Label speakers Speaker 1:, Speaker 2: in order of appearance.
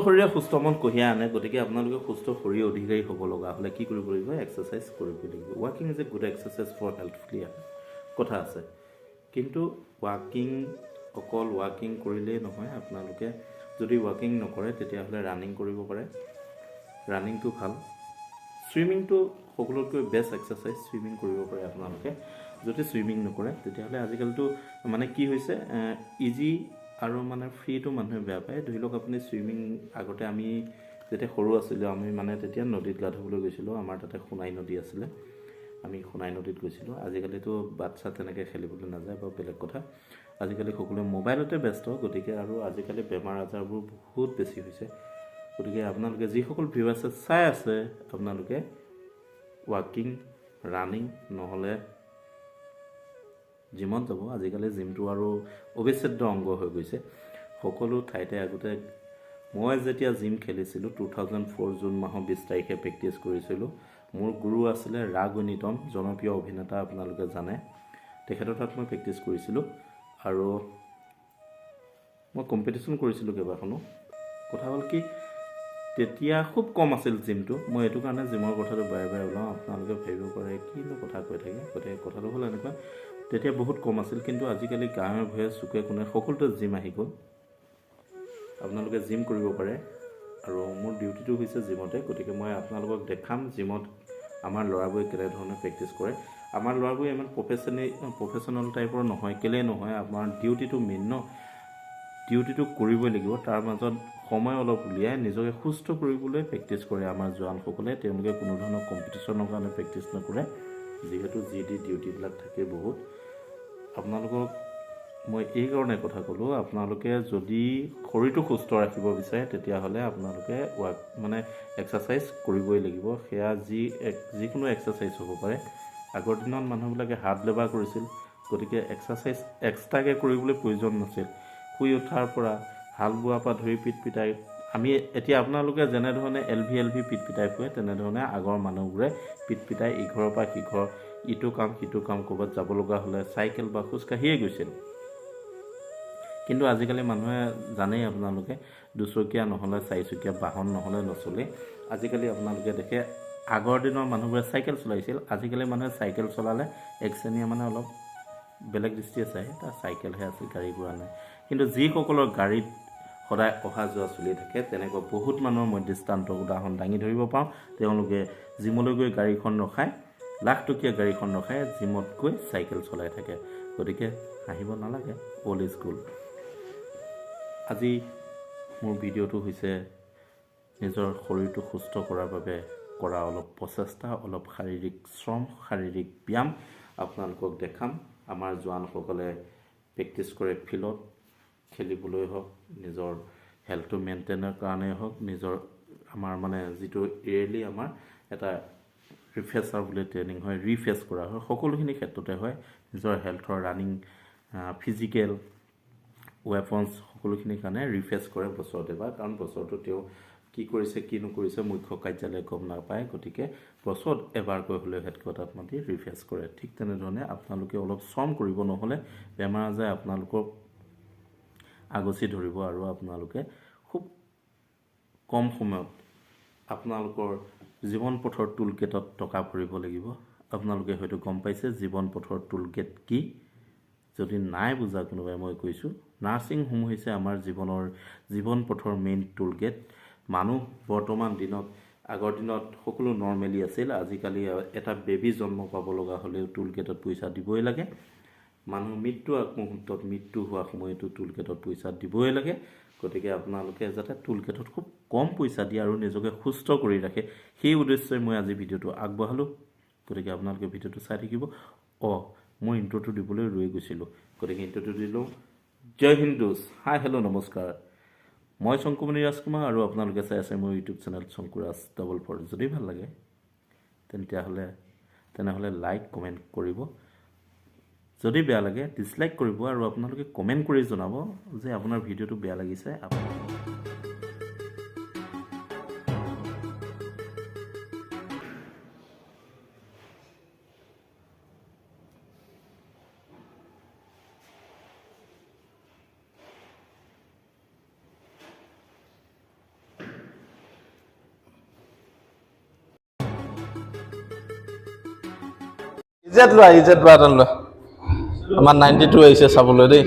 Speaker 1: শৰীৰে সুস্থ মন কঢ়িয়াই আনে গতিকে আপোনালোকে সুস্থ শৰীৰ অধিকাৰী হ'ব লগা হ'লে কি কৰিব লাগিব এক্সাৰচাইজ কৰিব লাগিব ৱাকিং is a good exercise for health clear কথা আছে কিন্তু অকল ৱাকিং কৰিলেই নহয় আপোনালোকে যদি ৱাকিং নকৰে তেতিয়াহ'লে ৰানিং কৰিব পাৰে ৰানিংটো ভাল ছুইমিংটো সকলোতকৈ বেষ্ট এক্সাৰচাইজ ছুইমিং কৰিব পাৰে আপোনালোকে যদি ছুইমিং নকৰে তেতিয়াহ'লে আজিকালিতো মানে কি হৈছে ইজি আৰু মানে ফ্ৰীটো মানুহে বেয়া পায় ধৰি লওক আপুনি ছুইমিং আগতে আমি যেতিয়া সৰু আছিলোঁ আমি মানে তেতিয়া নদীত গা ধুবলৈ গৈছিলোঁ আমাৰ তাতে সোণাই নদী আছিলে আমি সোণাই নদীত গৈছিলোঁ আজিকালিতো বাচ্চা তেনেকৈ খেলিবলৈ নাযায় বা বেলেগ কথা আজিকালি সকলোৱে মোবাইলতে ব্যস্ত গতিকে আৰু আজিকালি বেমাৰ আজাৰবোৰ বহুত বেছি হৈছে গতিকে আপোনালোকে যিসকল ভিউৱাৰ্ছে চাই আছে আপোনালোকে ৱাকিং ৰানিং নহ'লে জিমত যাব আজিকালি জিমটো আৰু অবিচ্ছেদ্য অংগ হৈ গৈছে সকলো ঠাইতে আগতে মই যেতিয়া জিম খেলিছিলোঁ 2004 জুন মাহৰ 20 তাৰিখে প্ৰেক্টিছ কৰিছিলোঁ মোৰ গুৰু আছিলে ৰাগুনিতম জনপ্ৰিয় অভিনেতা আপোনালোকে জানে তেখেতৰ তাত মই প্ৰেক্টিছ কৰিছিলোঁ আৰু মই কম্পিটিশ্যন কৰিছিলোঁ কেইবাখনো কথা হ'ল কি তেতিয়া খুব কম আছিল জিমটো মই এইটো কাৰণে জিমৰ কথাটো বাৰে বাৰে ওলাওঁ আপোনালোকে ভাবিব পাৰে কিনো কথা কৈ থাকে গতিকে কথাটো হ'ল এনেকুৱা তেতিয়া বহুত কম আছিল কিন্তু আজিকালি গাঁৱে ভূঞে চুকে কোণে সকলোতে জিম আহি গ'ল আপোনালোকে জিম কৰিব পাৰে আৰু মোৰ ডিউটিটো হৈছে জিমতে গতিকে মই আপোনালোকক দেখাম জিমত আমাৰ ল'ৰাবোৰে কেনেধৰণে প্ৰেক্টিছ কৰে আমাৰ ল'ৰাবোৰে ইমান প্ৰফেশ্যনেল টাইপৰ নহয় কেলে নহয় আমাৰ ডিউটিটো মেইন ন ডিউটিটো কৰিবই লাগিব তাৰ মাজত সময় অলপ উলিয়াই নিজকে সুস্থ কৰিবলৈ প্ৰেক্টিছ কৰে আমাৰ জোৱানসকলে তেওঁলোকে কোনো ধৰণৰ কম্পিটিশ্যনৰ কাৰণে প্ৰেক্টিছ নকৰে যিহেতু ডিউটিবিলাক থাকে বহুত আপোনালোকক মই এই কাৰণে কথা ক'লোঁ আপোনালোকে যদি শৰীৰটো সুস্থ ৰাখিব বিচাৰে তেতিয়াহ'লে আপোনালোকে মানে এক্সাৰচাইজ কৰিবই লাগিব সেয়া যিকোনো এক্সাৰচাইজ হ'ব পাৰে আগৰ দিনত মানুহবিলাকে হাত লেবাৰ কৰিছিল গতিকে এক্সাৰচাইজ এক্সট্ৰাকৈ কৰিবলৈ প্ৰয়োজন নাছিল শুই উঠাৰ পৰা হাল বোৱাৰ পৰা ধৰি পিট পিটাই আমি এতিয়া আপোনালোকে যেনেধৰণে এল ভি পিট পিটাই ফুৰে তেনেধৰণে আগৰ মানুহবোৰে পিট পিটাই ইঘৰৰ পৰা সিঘৰ ইটো কাম ক'ৰবাত যাব লগা হ'লে চাইকেল বা খোজকাঢ়িয়ে গৈছিল কিন্তু আজিকালি মানুহে জানেই আপোনালোকে দুচকীয়া নহ'লে চাৰিচকীয়া বাহন নহ'লে নচলে আজিকালি আপোনালোকে দেখে আগৰ দিনৰ মানুহবোৰে চাইকেল চলাইছিল আজিকালি মানুহে চাইকেল চলালে এক শ্ৰেণীয়ে মানে অলপ বেলেগ দৃষ্টিয়ে চায় তাৰ চাইকেলহে আছে গাড়ী ঘোঁৰা নাই কিন্তু যিসকলৰ গাড়ীত সদায় অহা যোৱা চলি থাকে তেনেকুৱা বহুত মানুহৰ মই দৃষ্টান্ত উদাহৰণ দাঙি ধৰিব পাওঁ তেওঁলোকে জিমলৈ গৈ গাড়ীখন ৰখায় লাখ টকীয়া গাড়ীখন ৰখায় জিমত গৈ চাইকেল চলাই থাকে গতিকে হাঁহিব নালাগে অল ইজ গুড আজি মোৰ ভিডিঅ'টো হৈছে নিজৰ শৰীৰটো সুস্থ কৰাৰ বাবে কৰা অলপ প্ৰচেষ্টা অলপ শাৰীৰিক শ্ৰম শাৰীৰিক ব্যায়াম আপোনালোকক দেখাম আমাৰ জোৱানসকলে প্ৰেক্টিছ কৰে ফিল্ডত খেলিবলৈ হওক নিজৰ হেল্থটো মেইনটেইনৰ কাৰণেই হওক নিজৰ আমাৰ মানে যিটো ইয়েৰলি আমাৰ এটা ৰিফ্ৰেছাৰ বুলি ট্ৰেইনিং হয় ৰিফ্ৰেছ কৰা হয় সকলোখিনি ক্ষেত্ৰতে হয় নিজৰ হেল্থৰ ৰানিং ফিজিকেল ৱেপনছ সকলোখিনিৰ কাৰণে ৰিফ্ৰেছ কৰে বছৰত এবাৰ কাৰণ বছৰটো তেওঁ কি কৰিছে কি নকৰিছে মুখ্য কাৰ্যালয়ে গম নাপায় গতিকে বছৰত এবাৰকৈ হ'লেও হেডকোৱাৰ্টাৰত মাতি ৰিফ্ৰেছ কৰে ঠিক তেনেধৰণে আপোনালোকে অলপ শ্ৰম কৰিব নহ'লে বেমাৰ আজাৰ আপোনালোকক আগচি ধৰিব আৰু আপোনালোকে খুব কম সময়ত আপোনালোকৰ জীৱন পথৰ টুলগেটত টকা ভৰিব লাগিব আপোনালোকে হয়তো গম পাইছে জীৱন পথৰ টুলগেট কি যদি নাই বুজা কোনোবাই মই কৈছোঁ নাৰ্ছিং হোম হৈছে আমাৰ জীৱন পথৰ মেইন টুলগেট মানুহ বৰ্তমান দিনত আগৰ দিনত সকলো নৰ্মেলি আছিল আজিকালি এটা বেবী জন্ম পাব লগা হ'লেও টুলগেটত পইচা দিবই লাগে মানুহ মৃত্যু আগমুহূৰ্তত মৃত্যু হোৱা সময়তো টুলগেটত পইচা দিবই লাগে গতিকে আপোনালোকে যাতে টুলগেটত খুব কম পইচা দিয়ে আৰু নিজকে সুস্থ কৰি ৰাখে সেই উদ্দেশ্যে মই আজি ভিডিঅ'টো আগবঢ়ালোঁ গতিকে আপোনালোকে ভিডিঅ'টো চাই থাকিব মই ইন্ট্ৰটো দিবলৈ ৰৈ গৈছিলোঁ গতিকে ইন্ট্ৰটো দিলোঁ জয় হিন্দ হাই হেল্ল' নমস্কাৰ মই শংকুমণি ৰাজকুমাৰ আৰু আপোনালোকে চাই আছে মোৰ ইউটিউব চেনেল শংকুৰাজ 44 যদি ভাল লাগে তেনেহ'লে লাইক কমেণ্ট কৰিব যদি বেয়া লাগে ডিসলাইক কৰিব আৰু আপোনালোকে কমেণ্ট কৰি জনাব যে আপোনাৰ ভিডিঅ'টো বেয়া লাগিছে
Speaker 2: ইজেট লোৱা এটা লোৱা আমাৰ 92 আহিছে চাবলৈ দেই